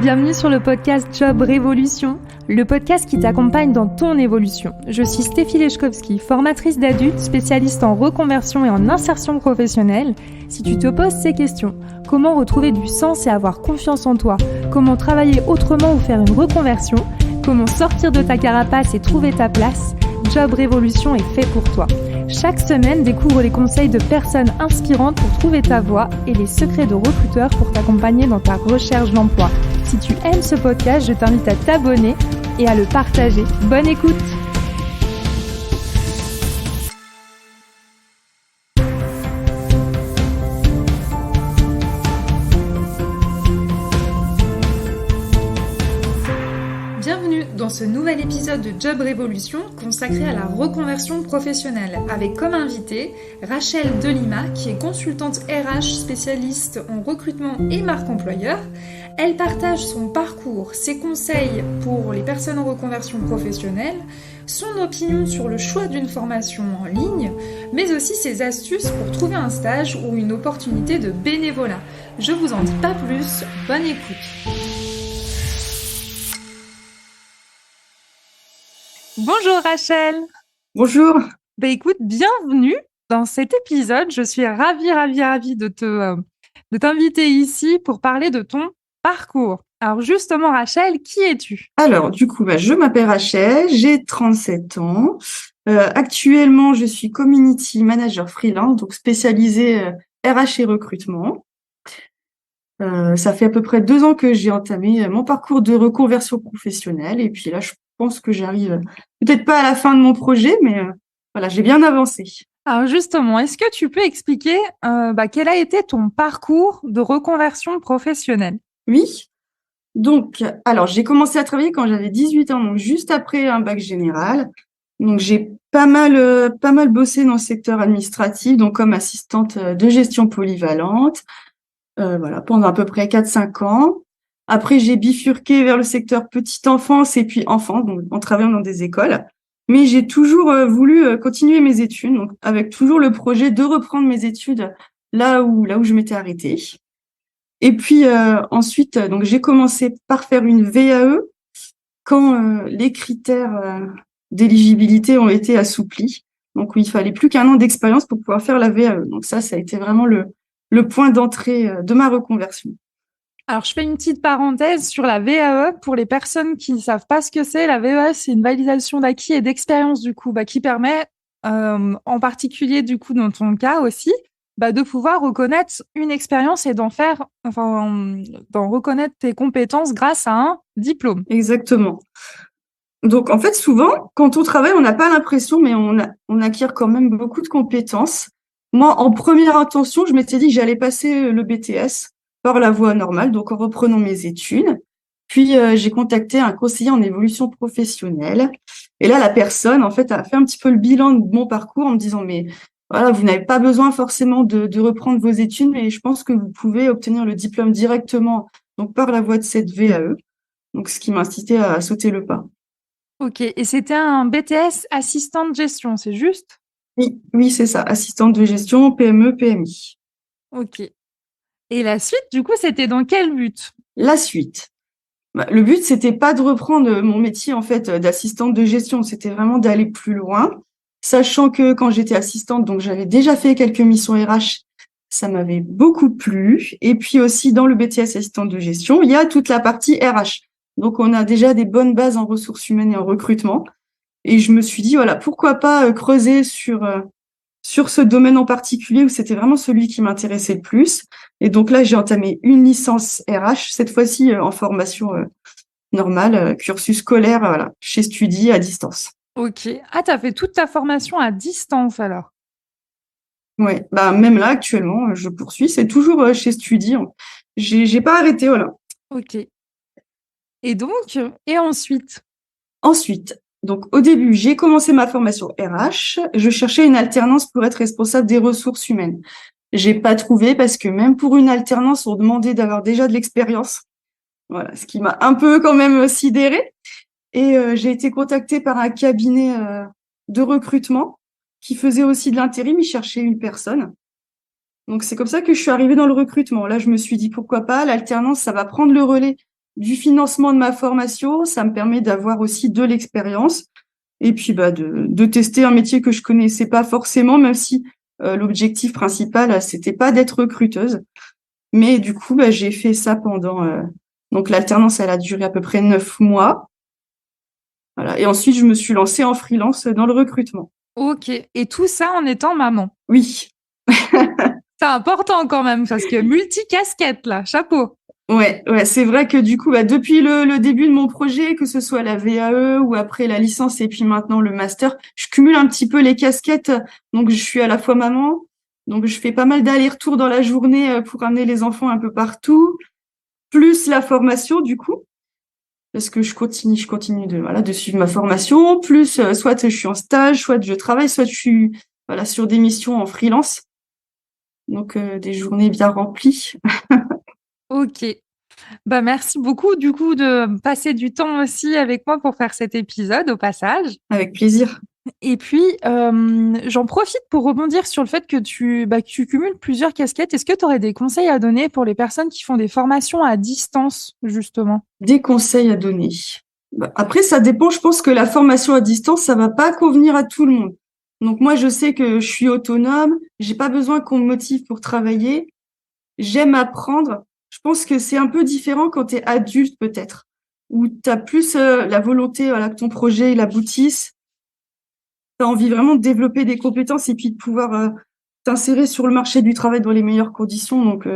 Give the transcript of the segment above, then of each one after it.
bienvenue sur le podcast Job Révolution, le podcast qui t'accompagne dans ton évolution. Je suis Stéphie Lechkowski, formatrice d'adultes, spécialiste en reconversion et en insertion professionnelle. Si tu te poses ces questions, comment retrouver du sens et avoir confiance en toi, comment travailler autrement ou faire une reconversion, comment sortir de ta carapace et trouver ta place, Job Révolution est fait pour toi. Chaque semaine, découvre les conseils de personnes inspirantes pour trouver ta voie et les secrets de recruteurs pour t'accompagner dans ta recherche d'emploi. Si tu aimes ce podcast, je t'invite à t'abonner et à le partager. Bonne écoute! Bienvenue dans ce nouvel épisode de Job Révolution consacré à la reconversion professionnelle avec comme invitée Rachel Delima qui est consultante RH spécialiste en recrutement et marque employeur. Elle partage son parcours, ses conseils pour les personnes en reconversion professionnelle, son opinion sur le choix d'une formation en ligne, mais aussi ses astuces pour trouver un stage ou une opportunité de bénévolat. Je vous en dis pas plus, bonne écoute. Bonjour Rachel. Bonjour. Écoute, bienvenue dans cet épisode. Je suis ravie de t'inviter ici pour parler de ton parcours. Alors justement Rachel, qui es-tu? Alors du coup, je m'appelle Rachel, j'ai 37 ans. Actuellement, je suis community manager freelance, donc spécialisée RH et recrutement. Ça fait à peu près 2 ans que j'ai entamé mon parcours de reconversion professionnelle et puis là, je pense que j'arrive peut-être pas à la fin de mon projet, mais voilà, j'ai bien avancé. Alors justement, est-ce que tu peux expliquer quel a été ton parcours de reconversion professionnelle? Oui. Donc, alors j'ai commencé à travailler quand j'avais 18 ans, donc juste après un bac général. Donc j'ai pas mal bossé dans le secteur administratif, donc comme assistante de gestion polyvalente, voilà, pendant à peu près 4-5 ans. Après, j'ai bifurqué vers le secteur petite enfance et puis enfant, donc en travaillant dans des écoles. Mais j'ai toujours voulu continuer mes études, donc avec toujours le projet de reprendre mes études là où je m'étais arrêtée. Et puis ensuite, donc j'ai commencé par faire une VAE quand les critères d'éligibilité ont été assouplis. Donc il fallait plus qu'1 an d'expérience pour pouvoir faire la VAE. Donc ça a été vraiment le point d'entrée de ma reconversion. Alors, je fais une petite parenthèse sur la VAE. Pour les personnes qui ne savent pas ce que c'est, la VAE, c'est une validation d'acquis et d'expérience, du coup, qui permet, en particulier, du coup, dans ton cas aussi, de pouvoir reconnaître une expérience et d'en reconnaître tes compétences grâce à un diplôme. Exactement. Donc, en fait, souvent, quand on travaille, on n'a pas l'impression, mais on acquiert quand même beaucoup de compétences. Moi, en première intention, je m'étais dit que j'allais passer le BTS par la voie normale, donc en reprenant mes études. Puis, j'ai contacté un conseiller en évolution professionnelle. Et là, la personne, en fait, a fait un petit peu le bilan de mon parcours en me disant, mais voilà, vous n'avez pas besoin forcément de reprendre vos études, mais je pense que vous pouvez obtenir le diplôme directement, donc par la voie de cette VAE. Donc, ce qui m'a incité à sauter le pas. Ok, et c'était un BTS assistant de gestion, c'est juste? Oui, c'est ça, assistante de gestion, PME, PMI. Ok. Et la suite, du coup, c'était dans quel but? La suite. Le but, c'était pas de reprendre mon métier, en fait, d'assistante de gestion. C'était vraiment d'aller plus loin. Sachant que quand j'étais assistante, donc j'avais déjà fait quelques missions RH. Ça m'avait beaucoup plu. Et puis aussi, dans le BTS assistante de gestion, il y a toute la partie RH. Donc, on a déjà des bonnes bases en ressources humaines et en recrutement. Et je me suis dit, voilà, pourquoi pas creuser sur ce domaine en particulier où c'était vraiment celui qui m'intéressait le plus. Et donc là, j'ai entamé une licence RH, cette fois-ci en formation normale, cursus scolaire, voilà, chez Studi à distance. Ok. Ah, t'as fait toute ta formation à distance alors? Ouais, même là, actuellement, je poursuis. C'est toujours chez Studi. J'ai pas arrêté, voilà. Ok. Et donc, et ensuite? Ensuite, donc au début, j'ai commencé ma formation RH. Je cherchais une alternance pour être responsable des ressources humaines. J'ai pas trouvé parce que même pour une alternance, on demandait d'avoir déjà de l'expérience. Voilà, ce qui m'a un peu quand même sidérée. Et j'ai été contactée par un cabinet de recrutement qui faisait aussi de l'intérim. Il cherchait une personne. Donc c'est comme ça que je suis arrivée dans le recrutement. Là, je me suis dit pourquoi pas, l'alternance, ça va prendre le relais du financement de ma formation, ça me permet d'avoir aussi de l'expérience et puis de tester un métier que je connaissais pas forcément, même si l'objectif principal, c'était pas d'être recruteuse. Mais du coup, j'ai fait ça pendant... donc l'alternance, elle a duré à peu près 9 mois. Voilà. Et ensuite, je me suis lancée en freelance dans le recrutement. Ok. Et tout ça en étant maman. Oui, C'est important quand même, parce que multicasquette, là, chapeau. ouais, c'est vrai que du coup, depuis le début de mon projet, que ce soit la VAE ou après la licence et puis maintenant le master, je cumule un petit peu les casquettes. Donc, je suis à la fois maman, donc je fais pas mal d'allers-retours dans la journée pour amener les enfants un peu partout, plus la formation du coup, parce que je continue de suivre ma formation, plus soit je suis en stage, soit je travaille, soit je suis sur des missions en freelance. Donc, des journées bien remplies. Ok. Bah, merci beaucoup, du coup, de passer du temps aussi avec moi pour faire cet épisode, au passage. Avec plaisir. Et puis, j'en profite pour rebondir sur le fait que que tu cumules plusieurs casquettes. Est-ce que tu aurais des conseils à donner pour les personnes qui font des formations à distance, justement? Des conseils à donner. Après, ça dépend. Je pense que la formation à distance, ça va pas convenir à tout le monde. Donc moi, je sais que je suis autonome. J'ai pas besoin qu'on me motive pour travailler. J'aime apprendre. Je pense que c'est un peu différent quand tu es adulte, peut-être, où tu as plus la volonté, que ton projet il aboutisse. Tu as envie vraiment de développer des compétences et puis de pouvoir t'insérer sur le marché du travail dans les meilleures conditions. Donc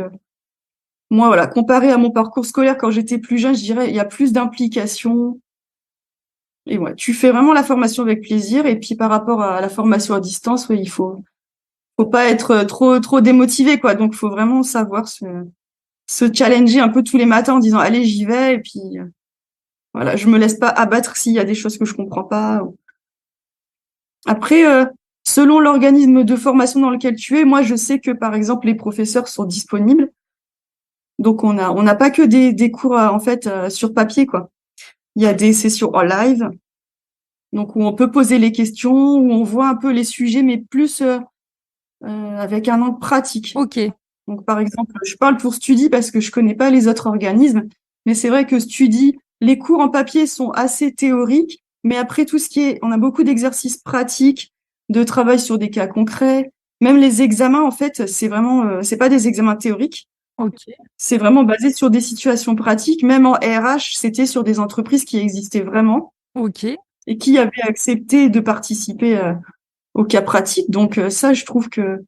moi, voilà, comparé à mon parcours scolaire quand j'étais plus jeune, je dirais il y a plus d'implication. Et ouais, tu fais vraiment la formation avec plaisir. Et puis par rapport à la formation à distance, ouais, faut pas être trop démotivé, quoi. Donc faut vraiment savoir se challenger un peu tous les matins en disant allez, j'y vais. Et puis voilà, je me laisse pas abattre s'il y a des choses que je comprends pas. Après, selon l'organisme de formation dans lequel tu es, moi je sais que par exemple les professeurs sont disponibles. Donc on n'a pas que des cours en fait sur papier, quoi. Il y a des sessions en live, donc où on peut poser les questions, où on voit un peu les sujets, mais plus avec un angle pratique. Ok, Donc par exemple, je parle pour Studi parce que je connais pas les autres organismes, mais c'est vrai que Studi, les cours en papier sont assez théoriques, mais après tout ce qui est, on a beaucoup d'exercices pratiques, de travail sur des cas concrets. Même les examens, en fait, c'est vraiment, c'est pas des examens théoriques. ok, C'est vraiment basé sur des situations pratiques. Même en RH, c'était sur des entreprises qui existaient vraiment ok. et qui avaient accepté de participer au cas pratique. Donc ça, je trouve que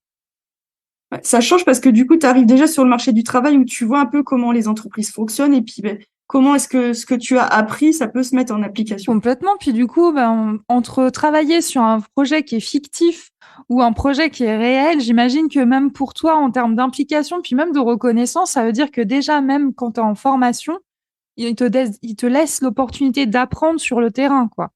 ouais, ça change parce que du coup, tu arrives déjà sur le marché du travail où tu vois un peu comment les entreprises fonctionnent et puis comment est-ce que ce que tu as appris, ça peut se mettre en application. Complètement. Puis du coup, entre travailler sur un projet qui est fictif ou un projet qui est réel, j'imagine que même pour toi, en termes d'implication, puis même de reconnaissance, ça veut dire que déjà, même quand tu es en formation, il te laisse l'opportunité d'apprendre sur le terrain, quoi.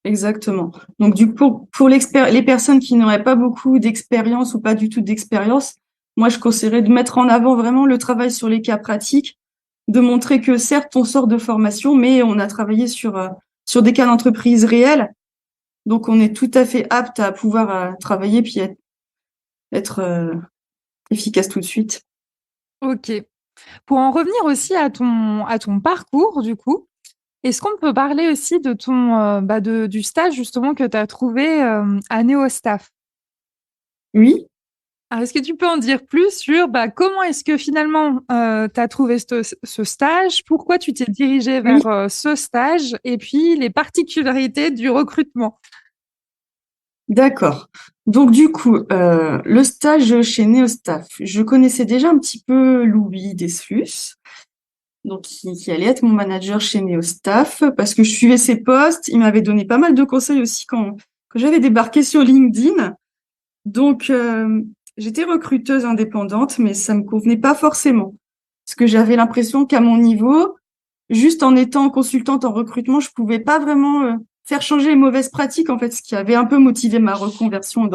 Exactement. Donc du coup, pour les personnes qui n'auraient pas beaucoup d'expérience ou pas du tout d'expérience, moi, je conseillerais de mettre en avant vraiment le travail sur les cas pratiques, de montrer que certes, on sort de formation, mais on a travaillé sur des cas d'entreprise réels. Donc, on est tout à fait apte à pouvoir travailler puis être efficace tout de suite. Ok. Pour en revenir aussi à ton parcours, du coup, est-ce qu'on peut parler aussi de du stage justement que tu as trouvé à NeoStaff? Oui, Alors, est-ce que tu peux en dire plus sur comment est-ce que finalement tu as trouvé ce stage, pourquoi tu t'es dirigé oui, vers ce stage et puis les particularités du recrutement? d'accord. Donc, du coup, le stage chez Neostaff, je connaissais déjà un petit peu Louis Desflus, donc qui allait être mon manager chez Neostaff, parce que je suivais ses posts. Il m'avait donné pas mal de conseils aussi quand j'avais débarqué sur LinkedIn. Donc, j'étais recruteuse indépendante, mais ça me convenait pas forcément. Parce que j'avais l'impression qu'à mon niveau, juste en étant consultante en recrutement, je pouvais pas vraiment faire changer les mauvaises pratiques. En fait, ce qui avait un peu motivé ma reconversion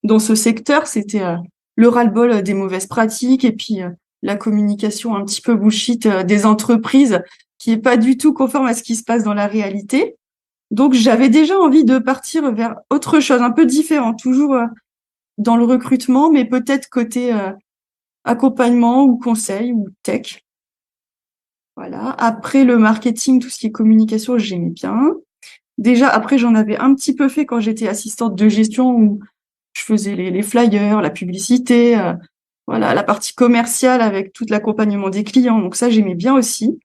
dans ce secteur, c'était le ras-le-bol des mauvaises pratiques et puis la communication un petit peu bullshit des entreprises qui est pas du tout conforme à ce qui se passe dans la réalité. Donc, j'avais déjà envie de partir vers autre chose, un peu différent, toujours dans le recrutement, mais peut-être côté accompagnement ou conseil ou tech. Voilà. Après, le marketing, tout ce qui est communication, j'aimais bien. Déjà, après, j'en avais un petit peu fait quand j'étais assistante de gestion où je faisais les flyers, la publicité, voilà, la partie commerciale avec tout l'accompagnement des clients. Donc ça, j'aimais bien aussi.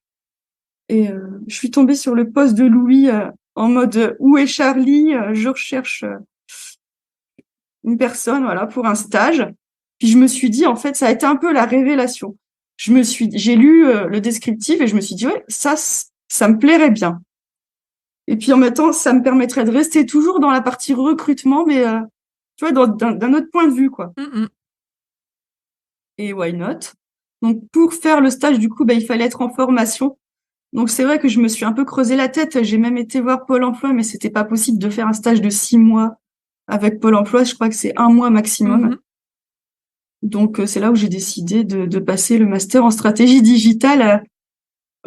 Et je suis tombée sur le poste de Louis en mode où est Charlie? Je recherche une personne, voilà, pour un stage. Puis je me suis dit, en fait, ça a été un peu la révélation. J'ai lu le descriptif et je me suis dit, ouais, ça me plairait bien. Et puis en même temps, ça me permettrait de rester toujours dans la partie recrutement, mais tu vois, d'un autre point de vue, quoi. Et why not? Donc pour faire le stage, du coup, il fallait être en formation. Donc c'est vrai que je me suis un peu creusé la tête. J'ai même été voir Pôle emploi, mais c'était pas possible de faire un stage de 6 mois avec Pôle emploi. Je crois que c'est 1 mois maximum. Donc c'est là où j'ai décidé de passer le master en stratégie digitale.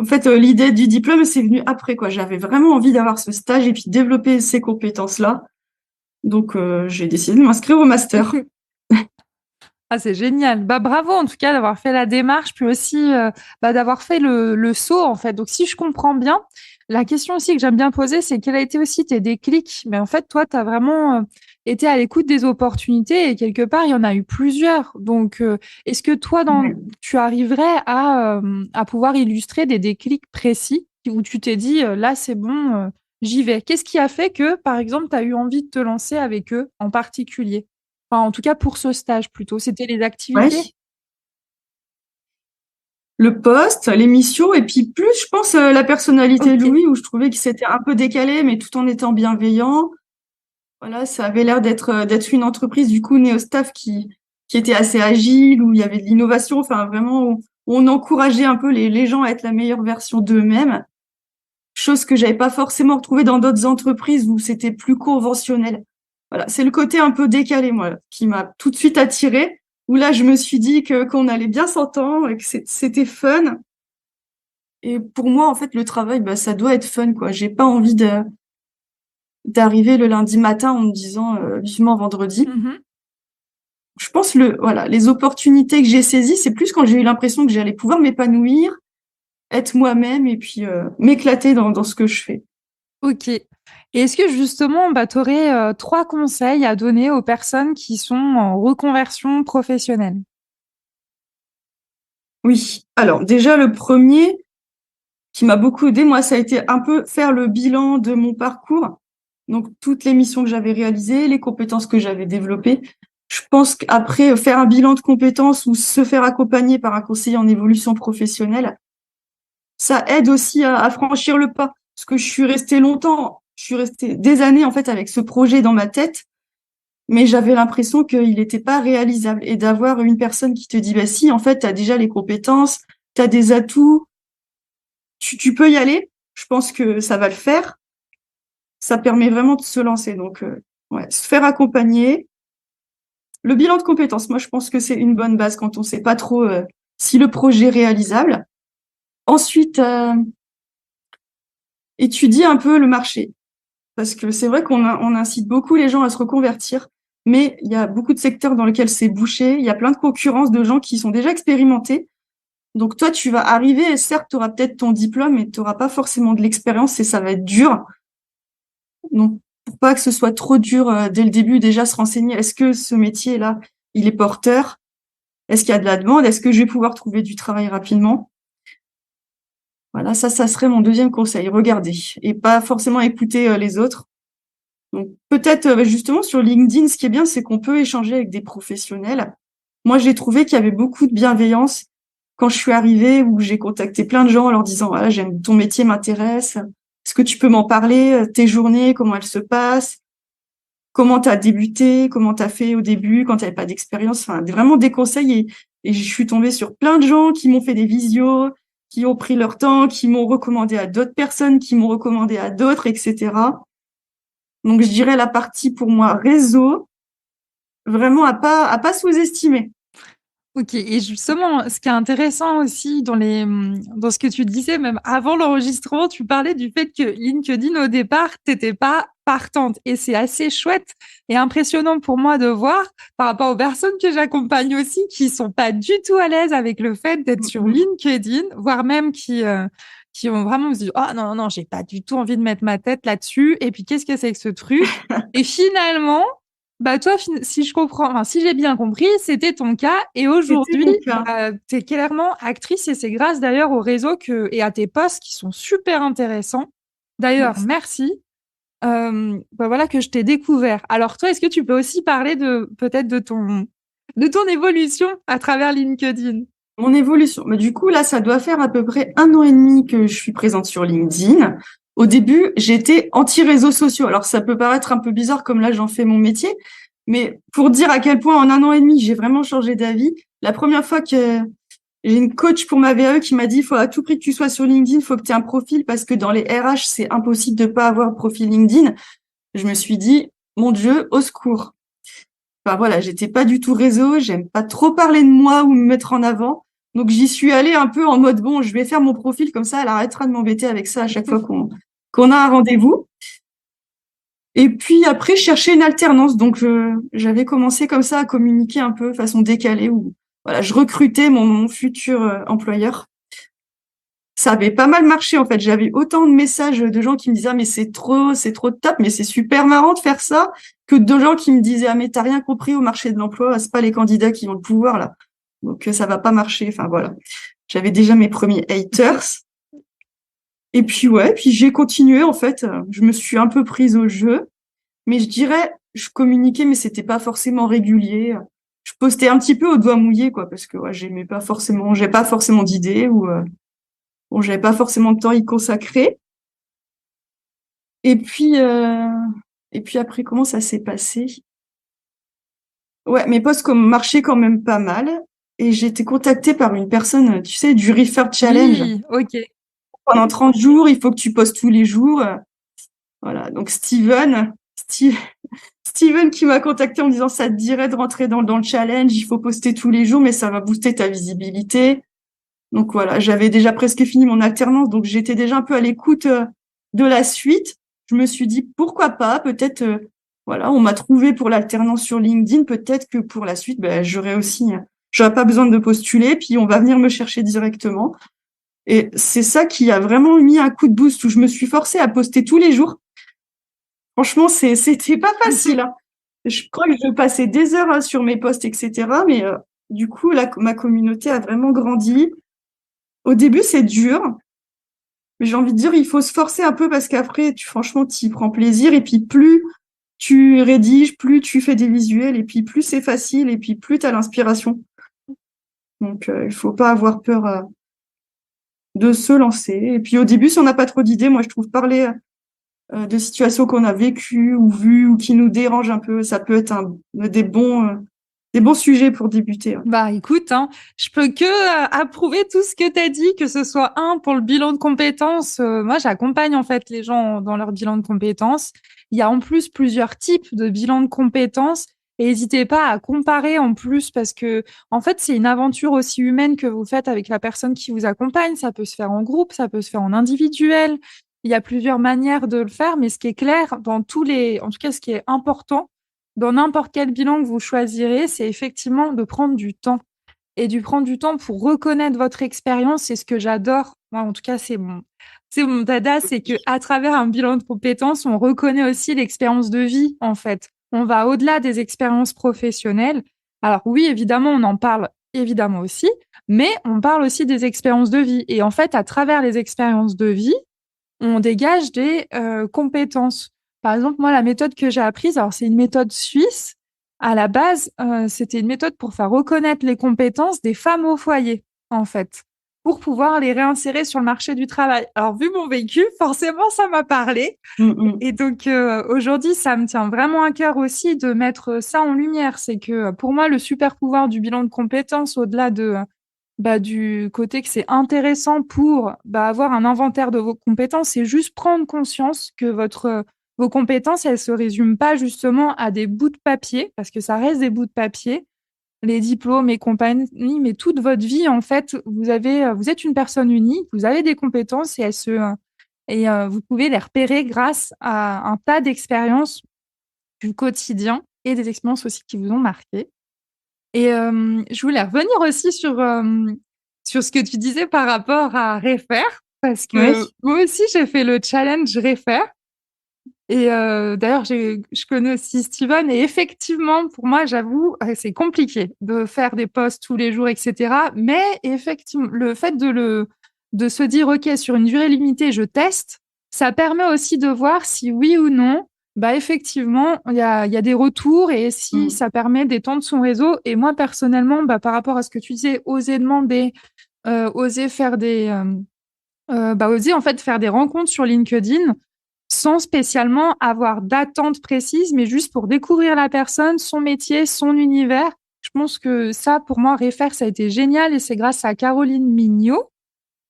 En fait, l'idée du diplôme, c'est venu après, quoi. J'avais vraiment envie d'avoir ce stage et puis développer ces compétences-là. Donc j'ai décidé de m'inscrire au master. Ah, c'est génial. Bah, bravo en tout cas d'avoir fait la démarche, puis aussi d'avoir fait le saut en fait. Donc si je comprends bien, la question aussi que j'aime bien poser, c'est quel a été aussi tes déclics. Mais en fait, toi, tu as vraiment été à l'écoute des opportunités et quelque part, il y en a eu plusieurs. Donc, est-ce que toi, Ouais. tu arriverais à pouvoir illustrer des déclics précis où tu t'es dit, là, c'est bon, j'y vais. Qu'est-ce qui a fait que, par exemple, tu as eu envie de te lancer avec eux en particulier? Enfin, en tout cas, pour ce stage plutôt. C'était les activités? Ouais. Le poste, l'émission, et puis plus, je pense, la personnalité de OK. Louis, où je trouvais que c'était un peu décalé, mais tout en étant bienveillant. Voilà, ça avait l'air d'être une entreprise, du coup, Neostaff qui était assez agile, où il y avait de l'innovation, enfin, vraiment, où on encourageait un peu les gens à être la meilleure version d'eux-mêmes. Chose que j'avais pas forcément retrouvée dans d'autres entreprises où c'était plus conventionnel. Voilà, c'est le côté un peu décalé, moi, qui m'a tout de suite attirée, où là, je me suis dit qu'on allait bien s'entendre et que c'était fun. Et pour moi, en fait, le travail, ça doit être fun, quoi. J'ai pas envie d'arriver le lundi matin en me disant vivement vendredi. Mmh. Je pense voilà, les opportunités que j'ai saisies, c'est plus quand j'ai eu l'impression que j'allais pouvoir m'épanouir, être moi-même et puis m'éclater dans ce que je fais. OK. Et est-ce que justement, tu aurais 3 conseils à donner aux personnes qui sont en reconversion professionnelle? Oui. Alors déjà, le premier qui m'a beaucoup aidé, moi, ça a été un peu faire le bilan de mon parcours. Donc toutes les missions que j'avais réalisées, les compétences que j'avais développées. Je pense qu'après, faire un bilan de compétences ou se faire accompagner par un conseiller en évolution professionnelle, ça aide aussi à franchir le pas. Parce que je suis restée des années en fait avec ce projet dans ma tête, mais j'avais l'impression qu'il n'était pas réalisable. Et d'avoir une personne qui te dit, bah si, en fait, tu as déjà les compétences, tu as des atouts, tu peux y aller, je pense que ça va le faire. Ça permet vraiment de se lancer. Donc, ouais, se faire accompagner. Le bilan de compétences, moi, je pense que c'est une bonne base quand on sait pas trop si le projet est réalisable. Ensuite, étudier un peu le marché. Parce que c'est vrai on incite beaucoup les gens à se reconvertir, mais il y a beaucoup de secteurs dans lesquels c'est bouché. Il y a plein de concurrence de gens qui sont déjà expérimentés. Donc toi, tu vas arriver, et certes, tu auras peut-être ton diplôme, mais tu n'auras pas forcément de l'expérience et ça va être dur. Donc, pour pas que ce soit trop dur dès le début, déjà se renseigner, est-ce que ce métier-là, il est porteur? Est-ce qu'il y a de la demande? Est-ce que je vais pouvoir trouver du travail rapidement? Voilà, ça serait mon deuxième conseil, regarder et pas forcément écouter les autres. Donc peut-être justement sur LinkedIn, ce qui est bien, c'est qu'on peut échanger avec des professionnels. Moi, j'ai trouvé qu'il y avait beaucoup de bienveillance quand je suis arrivée, où j'ai contacté plein de gens en leur disant, voilà, j'aime ton métier, m'intéresse. Est-ce que tu peux m'en parler, tes journées, comment elles se passent, comment tu as débuté, comment tu as fait au début quand tu n'avais pas d'expérience, enfin vraiment des conseils et je suis tombée sur plein de gens qui m'ont fait des visios, qui ont pris leur temps, qui m'ont recommandé à d'autres personnes, qui m'ont recommandé à d'autres, etc. Donc, je dirais la partie pour moi réseau, vraiment à pas sous-estimer. Ok, et justement, ce qui est intéressant aussi dans ce que tu disais, même avant l'enregistrement, tu parlais du fait que LinkedIn, au départ, t'étais pas partante. Et c'est assez chouette et impressionnant pour moi de voir par rapport aux personnes que j'accompagne aussi, qui sont pas du tout à l'aise avec le fait d'être Mm, sur mm. LinkedIn, voire même qui ont vraiment se dit, oh non, non, j'ai pas du tout envie de mettre ma tête là-dessus. Et puis, qu'est-ce que c'est que ce truc? Et finalement, bah toi, si je comprends, enfin, si j'ai bien compris, c'était ton cas. Et C'était aujourd'hui, mon cas. bah, tu es clairement actrice et c'est grâce d'ailleurs au réseau et à tes posts qui sont super intéressants. D'ailleurs, Merci. merci. Bah voilà que je t'ai découvert. Alors toi, est-ce que tu peux aussi parler peut-être de ton évolution à travers LinkedIn? Mon évolution. Mais du coup, là, ça doit faire à peu près 1 an et demi que je suis présente sur LinkedIn. Au début, j'étais anti-réseaux sociaux. Alors, ça peut paraître un peu bizarre comme là, j'en fais mon métier. Mais pour dire à quel point en 1 an et demi, j'ai vraiment changé d'avis, la première fois que j'ai une coach pour ma VAE qui m'a dit, il faut à tout prix que tu sois sur LinkedIn, il faut que tu aies un profil parce que dans les RH, c'est impossible de pas avoir un profil LinkedIn. Je me suis dit, mon Dieu, au secours. Enfin voilà, j'étais pas du tout réseau, j'aime pas trop parler de moi ou me mettre en avant. Donc j'y suis allée un peu en mode bon, je vais faire mon profil comme ça, elle arrêtera de m'embêter avec ça à chaque fois qu'on a un rendez-vous. Et puis après, chercher une alternance. Donc j'avais commencé comme ça à communiquer un peu de façon décalée où voilà, je recrutais mon futur employeur. Ça avait pas mal marché en fait. J'avais autant de messages de gens qui me disaient ah, mais c'est trop top, mais c'est super marrant de faire ça, que de gens qui me disaient ah mais t'as rien compris au marché de l'emploi, c'est pas les candidats qui ont le pouvoir là, donc ça va pas marcher. Enfin voilà, j'avais déjà mes premiers haters. Et puis ouais, puis j'ai continué en fait. Je me suis un peu prise au jeu, mais je dirais je communiquais, mais c'était pas forcément régulier. Je postais un petit peu au doigt mouillé quoi, parce que ouais, j'ai pas forcément d'idées ou bon, j'avais pas forcément de temps à y consacrer. Et puis, euh, et puis après, comment ça s'est passé? Ouais, mes posts comme marchaient quand même pas mal. Et j'ai été contactée par une personne, tu sais, du Refer Challenge. Oui, ok. Pendant 30 jours, il faut que tu postes tous les jours. Voilà. Donc Steven qui m'a contacté en me disant ça te dirait de rentrer dans le challenge, il faut poster tous les jours, mais ça va booster ta visibilité. Donc voilà, j'avais déjà presque fini mon alternance, donc j'étais déjà un peu à l'écoute de la suite. Je me suis dit pourquoi pas, peut-être, voilà, on m'a trouvé pour l'alternance sur LinkedIn, peut-être que pour la suite, ben, j'aurais pas besoin de postuler, puis on va venir me chercher directement. Et c'est ça qui a vraiment mis un coup de boost où je me suis forcée à poster tous les jours. Franchement, c'était pas facile, hein. Je crois que je passais des heures hein, sur mes posts, etc. Mais du coup, ma communauté a vraiment grandi. Au début, c'est dur. Mais j'ai envie de dire, il faut se forcer un peu parce qu'après, franchement, tu y prends plaisir. Et puis, plus tu rédiges, plus tu fais des visuels. Et puis, plus c'est facile. Et puis, plus tu as l'inspiration. Donc, il faut pas avoir peur de se lancer. Et puis, au début, si on n'a pas trop d'idées, moi, je trouve parler de situations qu'on a vécues ou vues ou qui nous dérangent un peu, ça peut être des bons sujets pour débuter. Ouais. Bah écoute, hein, je peux que approuver tout ce que tu as dit, que ce soit pour le bilan de compétences. Moi, j'accompagne en fait les gens dans leur bilan de compétences. Il y a en plus plusieurs types de bilan de compétences. Et n'hésitez pas à comparer en plus parce que en fait, c'est une aventure aussi humaine que vous faites avec la personne qui vous accompagne. Ça peut se faire en groupe, ça peut se faire en individuel. Il y a plusieurs manières de le faire, mais ce qui est clair en tout cas, ce qui est important dans n'importe quel bilan que vous choisirez, c'est effectivement de prendre du temps et du prendre du temps pour reconnaître votre expérience. C'est ce que j'adore. Moi, en tout cas, c'est mon dada, c'est que à travers un bilan de compétences, on reconnaît aussi l'expérience de vie, en fait. On va au-delà des expériences professionnelles. Alors oui, évidemment, on en parle évidemment aussi, mais on parle aussi des expériences de vie. Et en fait, à travers les expériences de vie, on dégage des compétences. Par exemple, moi, la méthode que j'ai apprise, alors c'est une méthode suisse. À la base, c'était une méthode pour faire reconnaître les compétences des femmes au foyer, en fait, pour pouvoir les réinsérer sur le marché du travail. Alors, vu mon vécu, forcément, ça m'a parlé. Mm, mm. Et donc, aujourd'hui, ça me tient vraiment à cœur aussi de mettre ça en lumière. C'est que pour moi, le super pouvoir du bilan de compétences, au-delà du côté que c'est intéressant pour avoir un inventaire de vos compétences, c'est juste prendre conscience que vos compétences, elles se résument pas justement à des bouts de papier, parce que ça reste des bouts de papier, les diplômes et compagnie, mais toute votre vie, en fait, vous êtes une personne unique, vous avez des compétences vous pouvez les repérer grâce à un tas d'expériences du quotidien et des expériences aussi qui vous ont marqué. Et je voulais revenir aussi sur ce que tu disais par rapport à Refaire, parce Ouais. que moi aussi, j'ai fait le challenge Refaire. Et d'ailleurs, je connais aussi Steven. Et effectivement, pour moi, j'avoue, c'est compliqué de faire des posts tous les jours, etc. Mais effectivement, le fait de se dire, OK, sur une durée limitée, je teste, ça permet aussi de voir si oui ou non, bah, effectivement, il y a des retours et si Mm. ça permet d'étendre son réseau. Et moi, personnellement, bah, par rapport à ce que tu disais, oser demander, oser faire oser en fait faire des rencontres sur LinkedIn sans spécialement avoir d'attente précise, mais juste pour découvrir la personne, son métier, son univers. Je pense que ça, pour moi, Refaire, ça a été génial et c'est grâce à Caroline Mignot,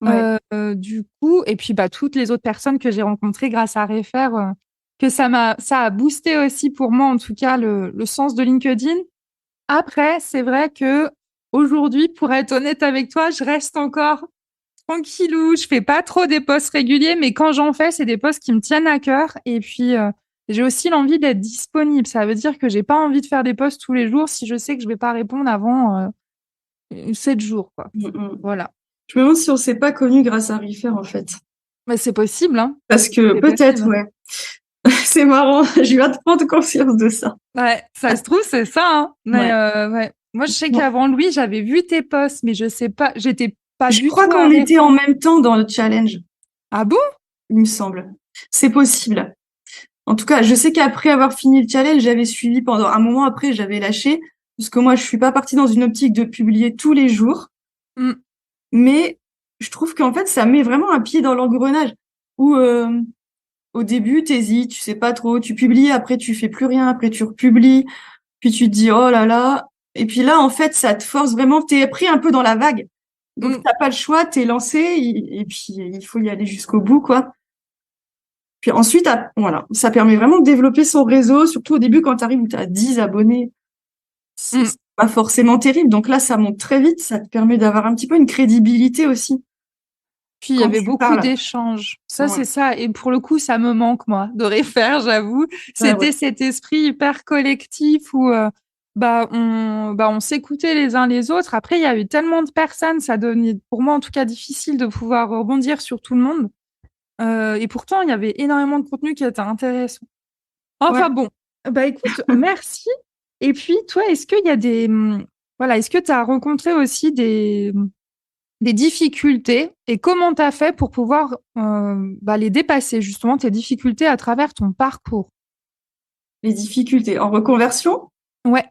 Ouais. du coup, et puis bah, toutes les autres personnes que j'ai rencontrées grâce à Refaire, que ça a boosté aussi pour moi, en tout cas, le sens de LinkedIn. Après, c'est vrai que aujourd'hui, pour être honnête avec toi, je reste encore tranquillou, je fais pas trop des posts réguliers, mais quand j'en fais, c'est des posts qui me tiennent à cœur. Et puis, j'ai aussi l'envie d'être disponible. Ça veut dire que j'ai pas envie de faire des posts tous les jours si je sais que je vais pas répondre avant 7 jours, quoi. Mm, mm. Voilà. Je me demande si on s'est pas connus grâce à Refaire, en fait. Mais c'est possible, hein. Parce que C'est peut-être, possible. ouais. C'est marrant, je viens de prendre conscience de ça. Ouais, ça se trouve, c'est ça, hein. Mais Ouais. ouais. Moi, je sais Bon, qu'avant lui, j'avais vu tes posts, mais je sais pas, j'étais pas je du crois tout à qu'on était en Réfère. même temps dans le challenge, Ah bon? il me semble. C'est possible. En tout cas, je sais qu'après avoir fini le challenge, j'avais suivi pendant un moment après, j'avais lâché, parce que moi, je suis pas partie dans une optique de publier tous les jours, Mm, mais je trouve qu'en fait, ça met vraiment un pied dans l'engrenage, où au début, t'hésites, tu sais pas trop, tu publies, après tu fais plus rien, après tu republies, puis tu te dis oh là là, et puis là, en fait, ça te force vraiment, t'es pris un peu dans la vague, donc mm. t'as pas le choix, t'es lancé, et puis il faut y aller jusqu'au bout, quoi. Puis ensuite, voilà, ça permet vraiment de développer son réseau, surtout au début quand tu arrives où tu as 10 abonnés, Mm. c'est pas forcément terrible. Donc là, ça monte très vite, ça te permet d'avoir un petit peu une crédibilité aussi Puis il y quand avait tu beaucoup parles. d'échanges. Ça, Ouais, c'est ça. Et pour le coup, ça me manque, moi, de Refaire, j'avoue. ouais, ouais. C'était cet esprit hyper collectif où on s'écoutait les uns les autres. Après, il y a eu tellement de personnes, ça devenait, pour moi en tout cas, difficile de pouvoir rebondir sur tout le monde. Et pourtant, il y avait énormément de contenu qui était intéressant. Ouais. Enfin bon, bah écoute, merci. Et puis, toi, est-ce qu'il y a voilà, est-ce que tu as rencontré aussi des difficultés et comment tu as fait pour pouvoir les dépasser, justement, tes difficultés à travers ton parcours? Les difficultés en reconversion, Ouais.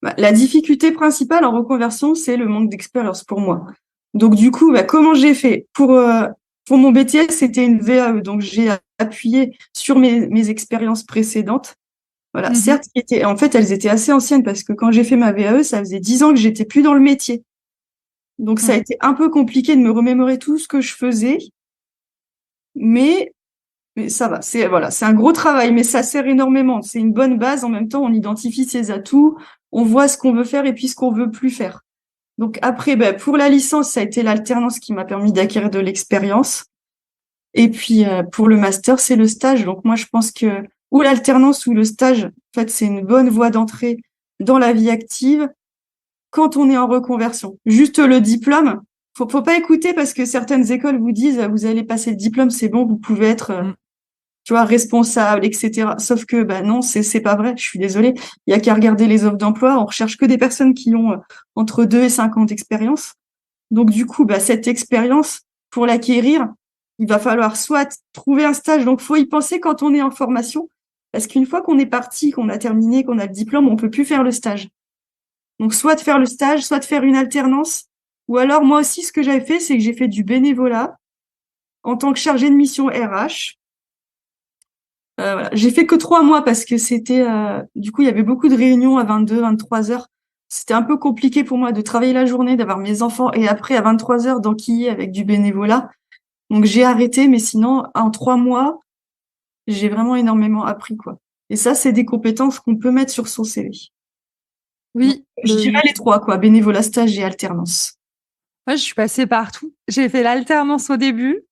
bah, la difficulté principale en reconversion, c'est le manque d'expérience pour moi. Donc du coup, bah, comment j'ai fait pour mon BTS, c'était une VAE, donc j'ai appuyé sur mes expériences précédentes. Voilà, Mhm. certes, en fait, elles étaient assez anciennes parce que quand j'ai fait ma VAE, ça faisait 10 ans que j'étais plus dans le métier. Donc, ça a Mm. été un peu compliqué de me remémorer tout ce que je faisais, mais, mais ça va. Voilà, c'est un gros travail, mais ça sert énormément. C'est une bonne base. En même temps, on identifie ses atouts, on voit ce qu'on veut faire et puis ce qu'on veut plus faire. Donc après, ben, pour la licence, ça a été l'alternance qui m'a permis d'acquérir de l'expérience. Et puis pour le master, c'est le stage. Donc moi, je pense que ou l'alternance ou le stage, en fait, c'est une bonne voie d'entrée dans la vie active quand on est en reconversion. Juste le diplôme, faut pas écouter parce que certaines écoles vous disent vous allez passer le diplôme, c'est bon, vous pouvez être Mm. tu vois responsable, etc. Sauf que bah non, c'est pas vrai. Je suis désolée. Il y a qu'à regarder les offres d'emploi. On recherche que des personnes qui ont entre 2 et 5 ans d'expérience. Donc du coup, bah, cette expérience, pour l'acquérir, il va falloir soit trouver un stage. Donc faut y penser quand on est en formation, parce qu'une fois qu'on est parti, qu'on a terminé, qu'on a le diplôme, on peut plus faire le stage. Donc soit de faire le stage, soit de faire une alternance. Ou alors moi aussi, ce que j'avais fait, c'est que j'ai fait du bénévolat en tant que chargée de mission RH. Voilà. J'ai fait que 3 mois parce que c'était, du coup, il y avait beaucoup de réunions à 22, 23 heures. C'était un peu compliqué pour moi de travailler la journée, d'avoir mes enfants et après à 23 heures d'enquiller avec du bénévolat. Donc j'ai arrêté, mais sinon, en 3 mois, j'ai vraiment énormément appris, quoi. Et ça, c'est des compétences qu'on peut mettre sur son CV. Donc, Oui, je dirais oui. les trois, quoi, bénévolat, stage et alternance. Moi, je suis passée partout. J'ai fait l'alternance au début,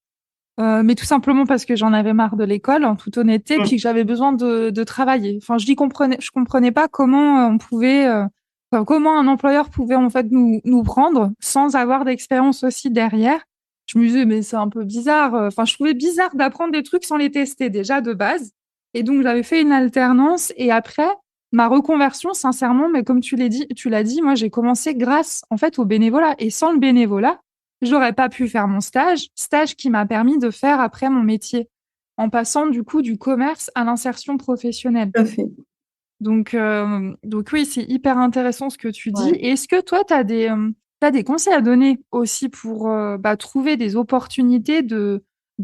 mais tout simplement parce que j'en avais marre de l'école, en toute honnêteté, Mm. puis que j'avais besoin de travailler. Enfin, je comprenais pas comment on pouvait, enfin, comment un employeur pouvait en fait nous prendre sans avoir d'expérience aussi derrière. Je me disais, mais c'est un peu bizarre. Enfin, je trouvais bizarre d'apprendre des trucs sans les tester déjà de base. Et donc, j'avais fait une alternance et après, ma reconversion, sincèrement, mais comme tu l'as dit, moi, j'ai commencé grâce en fait au bénévolat. Et sans le bénévolat, j'aurais pas pu faire mon stage qui m'a permis de faire après mon métier, en passant du coup du commerce à l'insertion professionnelle. Tout à fait. Donc oui, c'est hyper intéressant ce que tu dis. Ouais. Et est-ce que toi, t'as des conseils à donner aussi pour trouver des opportunités de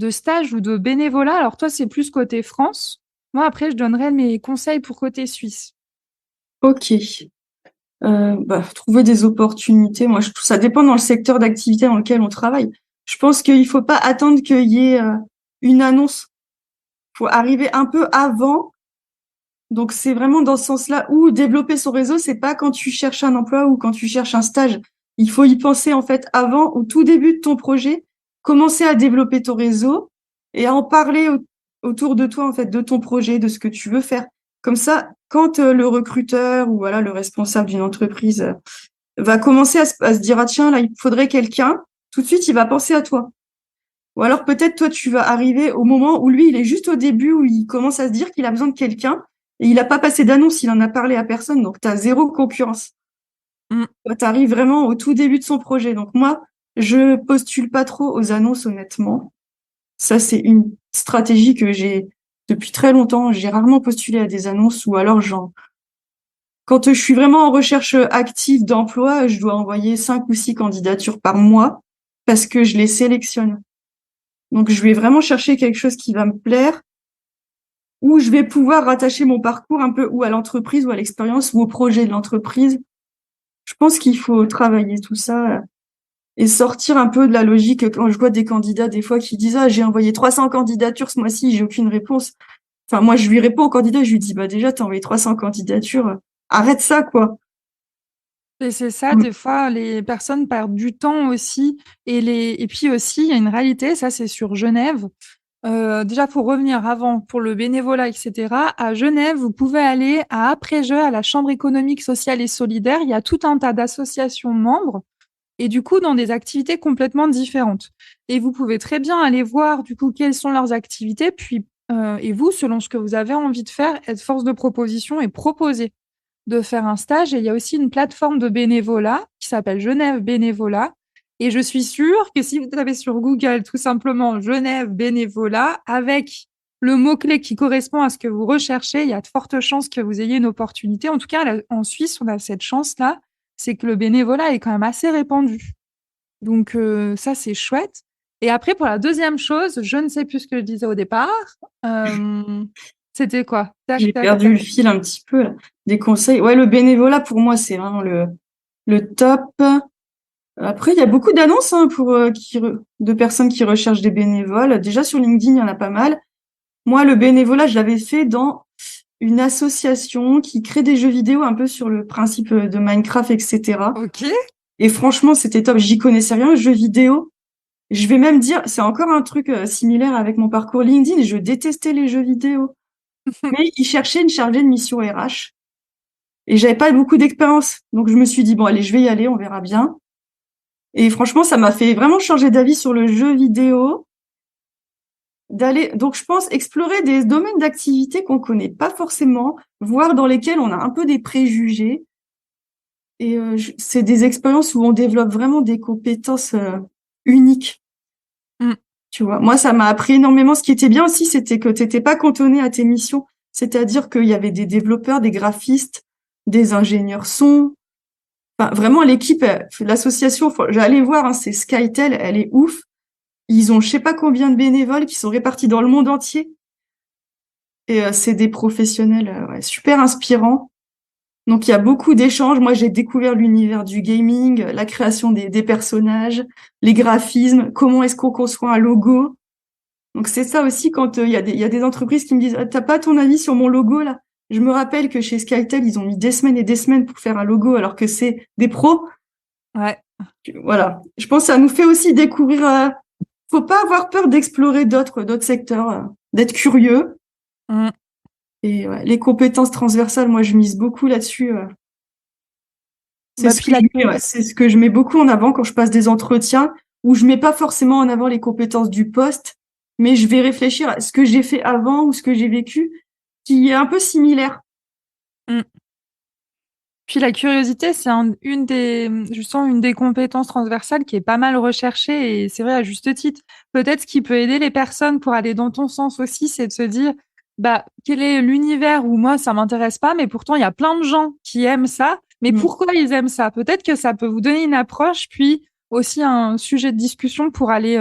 stage ou de bénévolat? Alors toi, c'est plus côté France. Moi, après, je donnerais mes conseils pour côté Suisse. Ok. Trouver des opportunités. Moi, ça dépend dans le secteur d'activité dans lequel on travaille. Je pense qu'il faut pas attendre qu'il y ait une annonce. Faut arriver un peu avant. Donc, c'est vraiment dans ce sens-là où développer son réseau, c'est pas quand tu cherches un emploi ou quand tu cherches un stage. Il faut y penser, en fait, avant, au tout début de ton projet, commencer à développer ton réseau et à en parler autour de toi, en fait, de ton projet, de ce que tu veux faire. Comme ça, quand le recruteur ou voilà, le responsable d'une entreprise va commencer à se dire, ah tiens, là, il faudrait quelqu'un, tout de suite, il va penser à toi. Ou alors peut-être toi, tu vas arriver au moment où lui, il est juste au début, où il commence à se dire qu'il a besoin de quelqu'un, et il n'a pas passé d'annonce, il en a parlé à personne, donc tu as zéro concurrence. Mm. Toi, tu arrives vraiment au tout début de son projet. Donc moi, je postule pas trop aux annonces, honnêtement. Ça, c'est une stratégie que j'ai depuis très longtemps. J'ai rarement postulé à des annonces, ou alors quand je suis vraiment en recherche active d'emploi, je dois envoyer 5 ou 6 candidatures par mois parce que je les sélectionne. Donc, je vais vraiment chercher quelque chose qui va me plaire, où je vais pouvoir rattacher mon parcours un peu ou à l'entreprise ou à l'expérience ou au projet de l'entreprise. Je pense qu'il faut travailler tout ça et sortir un peu de la logique. Quand je vois des candidats des fois qui disent, ah, j'ai envoyé 300 candidatures ce mois-ci, j'ai aucune réponse. Enfin, moi, je lui réponds au candidat, je lui dis, bah, déjà, t'as envoyé 300 candidatures. Arrête ça, quoi. Et c'est ça, Mm. des fois, les personnes perdent du temps aussi. Et puis aussi, il y a une réalité, ça c'est sur Genève. Déjà, pour revenir avant, pour le bénévolat, etc., à Genève, vous pouvez aller à Après-Jeu, à la Chambre économique, sociale et solidaire. Il y a tout un tas d'associations membres et du coup, dans des activités complètement différentes. Et vous pouvez très bien aller voir, du coup, quelles sont leurs activités, puis, et vous, selon ce que vous avez envie de faire, être force de proposition et proposer de faire un stage. Et il y a aussi une plateforme de bénévolat qui s'appelle Genève Bénévolat. Et je suis sûre que si vous tapez sur Google tout simplement Genève Bénévolat avec le mot-clé qui correspond à ce que vous recherchez, il y a de fortes chances que vous ayez une opportunité. En tout cas, là, en Suisse, on a cette chance-là, c'est que le bénévolat est quand même assez répandu. Donc ça, c'est chouette. Et après, pour la deuxième chose, je ne sais plus ce que je disais au départ. Euh, C'était quoi? Tac, J'ai tac, perdu tac. le fil un petit peu, là. Des conseils. Ouais, le bénévolat, pour moi, c'est vraiment le top. Après, il y a beaucoup d'annonces hein, de personnes qui recherchent des bénévoles. Déjà, sur LinkedIn, il y en a pas mal. Moi, le bénévolat, je l'avais fait dans une association qui crée des jeux vidéo un peu sur le principe de Minecraft, etc. Ok. Et franchement, c'était top. J'y connaissais rien, jeux vidéo. Je vais même dire, c'est encore un truc similaire avec mon parcours LinkedIn. Je détestais les jeux vidéo. Mais ils cherchaient une chargée de mission RH. Et j'avais pas beaucoup d'expérience. Donc, je me suis dit, bon, allez, je vais y aller, on verra bien. Et franchement, ça m'a fait vraiment changer d'avis sur le jeu vidéo. Donc, je pense explorer des domaines d'activité qu'on connaît pas forcément, voire dans lesquels on a un peu des préjugés. Et c'est des expériences où on développe vraiment des compétences uniques. Mm. Tu vois, moi, ça m'a appris énormément. Ce qui était bien aussi, c'était que t'étais pas cantonné à tes missions. C'est-à-dire qu'il y avait des développeurs, des graphistes, des ingénieurs son. Enfin, vraiment, l'équipe, l'association, j'allais voir, hein, c'est Skytel, elle est ouf. Ils ont je sais pas combien de bénévoles qui sont répartis dans le monde entier. Et c'est des professionnels ouais, super inspirants. Donc il y a beaucoup d'échanges. Moi, j'ai découvert l'univers du gaming, la création des personnages, les graphismes, comment est-ce qu'on conçoit un logo. Donc c'est ça aussi quand il y a des entreprises qui me disent ah, t'as pas ton avis sur mon logo là? Je me rappelle que chez Skytel, ils ont mis des semaines et des semaines pour faire un logo alors que c'est des pros. Ouais. Voilà. Je pense que ça nous fait aussi découvrir. Faut pas avoir peur d'explorer d'autres secteurs, d'être curieux. Mm. Et ouais, les compétences transversales, moi, je mise beaucoup là-dessus. C'est Bah, ce puis que je mets, ouais, c'est ce que je mets beaucoup en avant quand je passe des entretiens où je mets pas forcément en avant les compétences du poste, mais je vais réfléchir à ce que j'ai fait avant ou ce que j'ai vécu qui est un peu similaire. Mm. Puis la curiosité, c'est justement une des compétences transversales qui est pas mal recherchée et c'est vrai à juste titre. Peut-être ce qui peut aider les personnes pour aller dans ton sens aussi, c'est de se dire, bah, quel est l'univers où moi ça m'intéresse pas, mais pourtant il y a plein de gens qui aiment ça. Mais Mm. pourquoi ils aiment ça? Peut-être que ça peut vous donner une approche, puis aussi un sujet de discussion pour aller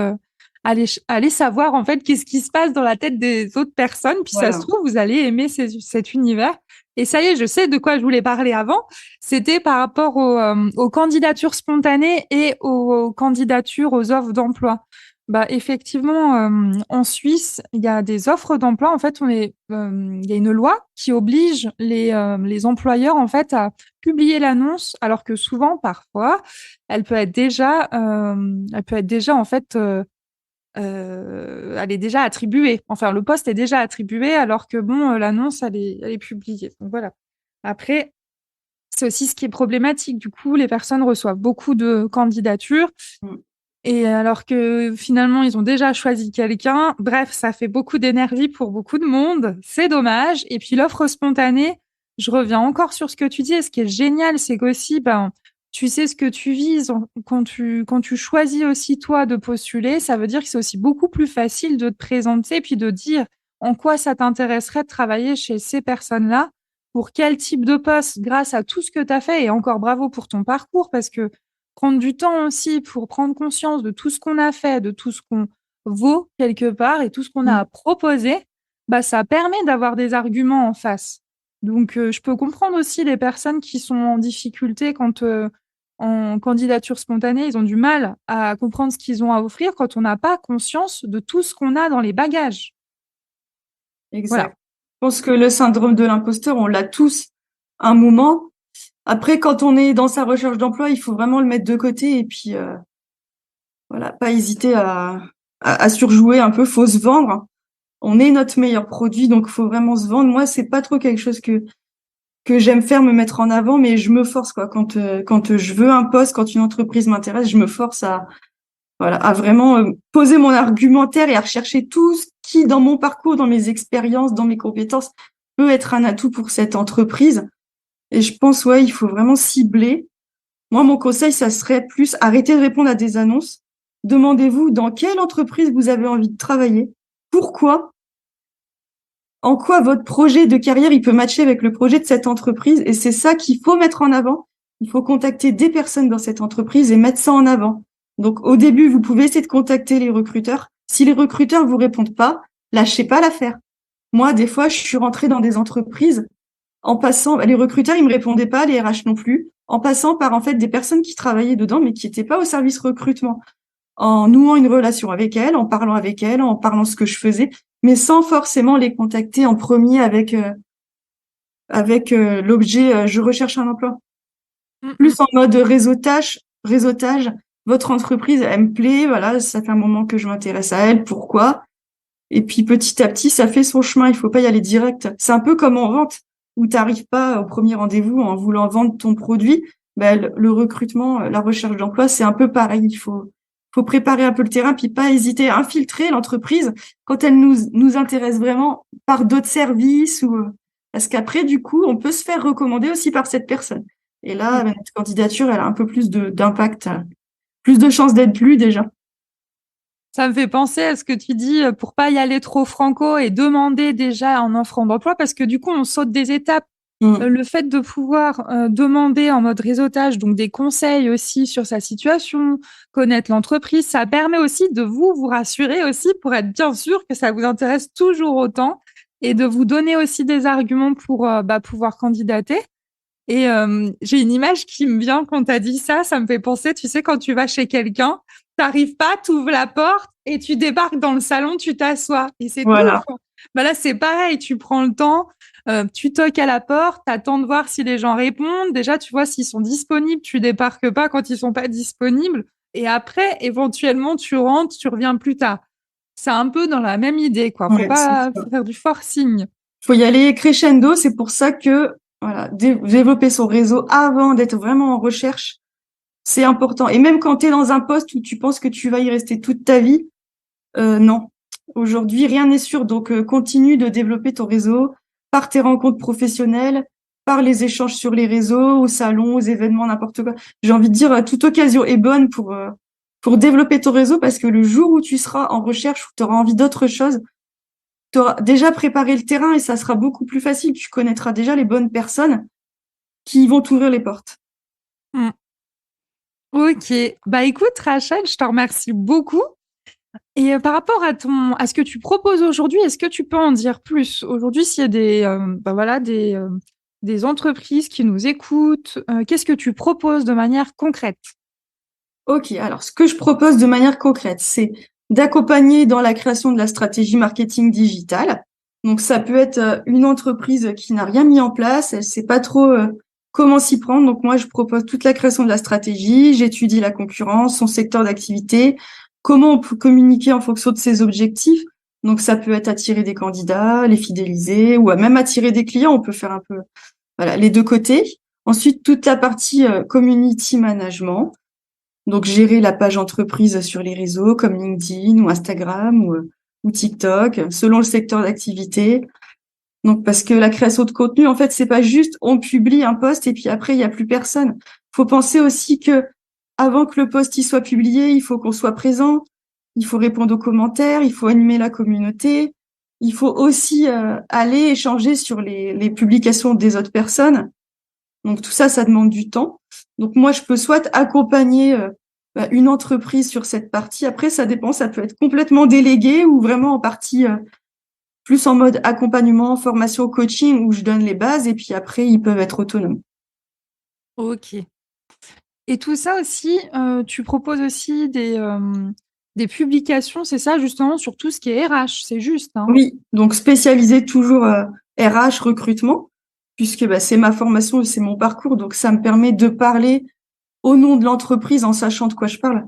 savoir en fait qu'est-ce qui se passe dans la tête des autres personnes. Puis ça se Voilà. trouve, vous allez aimer cet univers. Et ça y est, je sais de quoi je voulais parler avant. C'était par rapport aux candidatures spontanées et aux candidatures aux offres d'emploi. Bah, effectivement, en Suisse, il y a des offres d'emploi. En fait, il y a une loi qui oblige les employeurs en fait à publier l'annonce, alors que souvent, parfois, elle peut être déjà en fait, elle est déjà attribuée. Enfin, le poste est déjà attribué, alors que bon, l'annonce, elle est publiée. Donc voilà. Après, c'est aussi ce qui est problématique. Du coup, les personnes reçoivent beaucoup de candidatures Mm. et alors que finalement, ils ont déjà choisi quelqu'un. Bref, ça fait beaucoup d'énergie pour beaucoup de monde. C'est dommage. Et puis l'offre spontanée, je reviens encore sur ce que tu dis. Et ce qui est génial, c'est qu'aussi, ben, tu sais ce que tu vises. Quand tu choisis aussi toi de postuler, ça veut dire que c'est aussi beaucoup plus facile de te présenter et puis de dire en quoi ça t'intéresserait de travailler chez ces personnes-là, pour quel type de poste, grâce à tout ce que tu as fait. Et encore bravo pour ton parcours, parce que prendre du temps aussi pour prendre conscience de tout ce qu'on a fait, de tout ce qu'on vaut quelque part et tout ce qu'on a Mm. à proposer, bah, ça permet d'avoir des arguments en face. Donc, je peux comprendre aussi les personnes qui sont en difficulté quand, en candidature spontanée, ils ont du mal à comprendre ce qu'ils ont à offrir quand on n'a pas conscience de tout ce qu'on a dans les bagages. Voilà. Exact. Je pense que le syndrome de l'imposteur, on l'a tous un moment. Après, quand on est dans sa recherche d'emploi, il faut vraiment le mettre de côté et puis voilà, pas hésiter à surjouer un peu. Faut se vendre. On est notre meilleur produit, donc faut vraiment se vendre. Moi, c'est pas trop quelque chose que j'aime faire, me mettre en avant, mais je me force quoi. Quand je veux un poste, quand une entreprise m'intéresse, je me force à vraiment poser mon argumentaire et à rechercher tout ce qui, dans mon parcours, dans mes expériences, dans mes compétences, peut être un atout pour cette entreprise. Et je pense, ouais, il faut vraiment cibler. Moi, mon conseil, ça serait plus arrêter de répondre à des annonces. Demandez-vous dans quelle entreprise vous avez envie de travailler, pourquoi, en quoi votre projet de carrière il peut matcher avec le projet de cette entreprise. Et c'est ça qu'il faut mettre en avant. Il faut contacter des personnes dans cette entreprise et mettre ça en avant. Donc, au début, vous pouvez essayer de contacter les recruteurs. Si les recruteurs vous répondent pas, lâchez pas l'affaire. Moi, des fois, je suis rentrée dans des entreprises en passant, les recruteurs, ils me répondaient pas, les RH non plus, en passant par, en fait, des personnes qui travaillaient dedans, mais qui n'étaient pas au service recrutement, en nouant une relation avec elles, en parlant avec elles, en parlant ce que je faisais, mais sans forcément les contacter en premier avec l'objet je recherche un emploi. Mm, mm. Plus en mode réseautage. Votre entreprise, elle me plaît, voilà, ça fait un moment que je m'intéresse à elle, pourquoi? Et puis petit à petit, ça fait son chemin. Il faut pas y aller direct. C'est un peu comme en vente, où tu n'arrives pas au premier rendez-vous en voulant vendre ton produit. Ben, le recrutement, la recherche d'emploi, c'est un peu pareil. Il faut préparer un peu le terrain, puis pas hésiter à infiltrer l'entreprise quand elle nous intéresse vraiment par d'autres services ou parce qu'après, du coup, on peut se faire recommander aussi par cette personne. Et là, ben, notre candidature, elle a un peu plus d'impact, plus de chances d'être lue déjà. Ça me fait penser à ce que tu dis pour pas y aller trop franco et demander déjà en offre d'emploi parce que du coup, on saute des étapes. Mm. Le fait de pouvoir demander en mode réseautage, donc des conseils aussi sur sa situation, connaître l'entreprise, ça permet aussi de vous rassurer aussi pour être bien sûr que ça vous intéresse toujours autant et de vous donner aussi des arguments pour pouvoir candidater. Et j'ai une image qui me vient quand tu as dit ça, ça me fait penser, tu sais, quand tu vas chez quelqu'un, t'arrives pas, tu ouvres la porte et tu débarques dans le salon, tu t'assois. Et c'est tout. Voilà. Bah là, c'est pareil, tu prends le temps. Tu toques à la porte, t'attends de voir si les gens répondent. Déjà, tu vois s'ils sont disponibles, tu débarques pas quand ils sont pas disponibles. Et après, éventuellement, tu rentres, tu reviens plus tard. C'est un peu dans la même idée, quoi. Faut Ouais, c'est pas ça. faire du forcing. Faut y aller crescendo. C'est pour ça que voilà, développer son réseau avant d'être vraiment en recherche, c'est important. Et même quand tu es dans un poste où tu penses que tu vas y rester toute ta vie, non. Aujourd'hui, rien n'est sûr. Donc, continue de développer ton réseau par tes rencontres professionnelles, par les échanges sur les réseaux, au salon, aux événements, n'importe quoi. J'ai envie de dire, toute occasion est bonne pour développer ton réseau parce que le jour où tu seras en recherche, où tu auras envie d'autre chose, tu auras déjà préparé le terrain et ça sera beaucoup plus facile. Tu connaîtras déjà les bonnes personnes qui vont t'ouvrir les portes. Mm. Ok. Bah écoute, Rachel, je te remercie beaucoup. Et par rapport à ce que tu proposes aujourd'hui, est-ce que tu peux en dire plus? Aujourd'hui, s'il y a des entreprises qui nous écoutent, qu'est-ce que tu proposes de manière concrète? Ok, alors ce que je propose de manière concrète, c'est d'accompagner dans la création de la stratégie marketing digitale. Donc ça peut être une entreprise qui n'a rien mis en place, elle sait pas trop comment s'y prendre. Donc moi je propose toute la création de la stratégie, j'étudie la concurrence, son secteur d'activité, comment on peut communiquer en fonction de ses objectifs. Donc ça peut être attirer des candidats, les fidéliser ou même attirer des clients. On peut faire un peu voilà les deux côtés. Ensuite toute la partie community management. Donc, gérer la page entreprise sur les réseaux comme LinkedIn ou Instagram ou TikTok, selon le secteur d'activité. Donc, parce que la création de contenu, en fait, c'est pas juste on publie un post et puis après, il y a plus personne. Faut penser aussi que avant que le post y soit publié, il faut qu'on soit présent, il faut répondre aux commentaires, il faut animer la communauté, il faut aussi aller échanger sur les publications des autres personnes. Donc tout ça, ça demande du temps. Donc moi, je peux soit accompagner une entreprise sur cette partie. Après, ça dépend, ça peut être complètement délégué ou vraiment en partie plus en mode accompagnement, formation, coaching, où je donne les bases et puis après, ils peuvent être autonomes. Ok. Et tout ça aussi, tu proposes aussi des publications, c'est ça, justement, sur tout ce qui est RH, c'est juste, hein? Oui, donc spécialisé toujours RH, recrutement, puisque c'est ma formation, c'est mon parcours, donc ça me permet de parler au nom de l'entreprise en sachant de quoi je parle.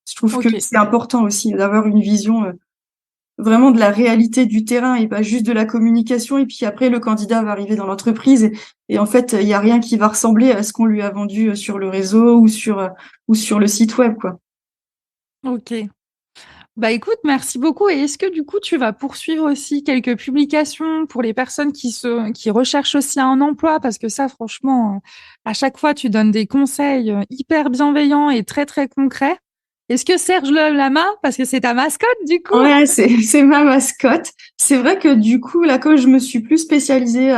Je trouve que Ok. c'est important aussi d'avoir une vision vraiment de la réalité du terrain et pas juste de la communication. Et puis après, le candidat va arriver dans l'entreprise et en fait, il n'y a rien qui va ressembler à ce qu'on lui a vendu sur le réseau ou sur le site web, quoi. Ok. Bah écoute, merci beaucoup. Et est-ce que du coup, tu vas poursuivre aussi quelques publications pour les personnes qui recherchent aussi un emploi? Parce que ça, franchement, à chaque fois, tu donnes des conseils hyper bienveillants et très, très concrets. Est-ce que Serge lève la main? Parce que c'est ta mascotte, du coup. Ouais, c'est ma mascotte. C'est vrai que du coup, là, comme je me suis plus spécialisée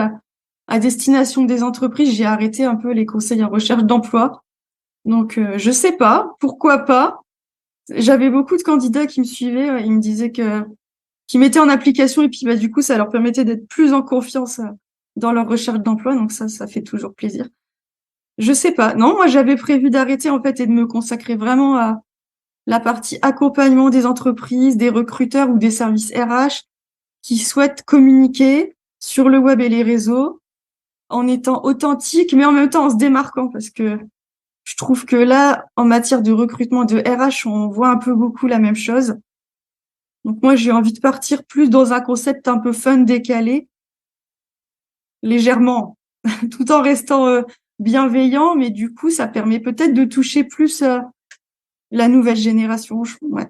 à destination des entreprises, j'ai arrêté un peu les conseils en recherche d'emploi. Donc, je sais pas, pourquoi pas. J'avais beaucoup de candidats qui me suivaient, ils me disaient qui mettaient en application et puis du coup, ça leur permettait d'être plus en confiance dans leur recherche d'emploi. Donc ça fait toujours plaisir. Je sais pas. Non, moi, j'avais prévu d'arrêter en fait et de me consacrer vraiment à la partie accompagnement des entreprises, des recruteurs ou des services RH qui souhaitent communiquer sur le web et les réseaux en étant authentique, mais en même temps en se démarquant parce que je trouve que là, en matière de recrutement de RH, on voit un peu beaucoup la même chose. Donc moi, j'ai envie de partir plus dans un concept un peu fun, décalé, légèrement, tout en restant bienveillant, mais du coup, ça permet peut-être de toucher plus la nouvelle génération. Ouais.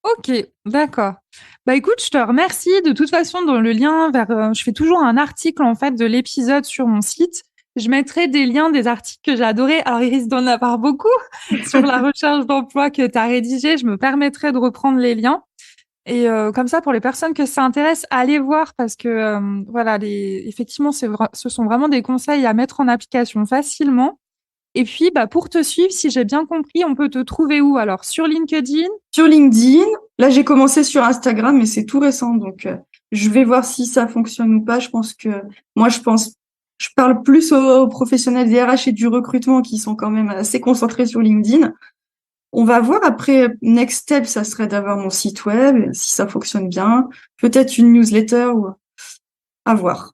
Ok, d'accord. Bah écoute, je te remercie. De toute façon, dans le lien je fais toujours un article en fait de l'épisode sur mon site. Je mettrai des liens des articles que j'ai adorés. Alors, il risque d'en avoir beaucoup sur la recherche d'emploi que tu as rédigé. Je me permettrai de reprendre les liens. Et comme ça, pour les personnes que ça intéresse, allez voir parce que voilà, effectivement, ce sont vraiment des conseils à mettre en application facilement. Et puis, bah, pour te suivre, si j'ai bien compris, on peut te trouver où? Alors, sur LinkedIn? Sur LinkedIn, là, j'ai commencé sur Instagram, mais c'est tout récent, donc je vais voir si ça fonctionne ou pas. Je parle plus aux professionnels des RH et du recrutement qui sont quand même assez concentrés sur LinkedIn. On va voir après, next step, ça serait d'avoir mon site web, si ça fonctionne bien, peut-être une newsletter À voir.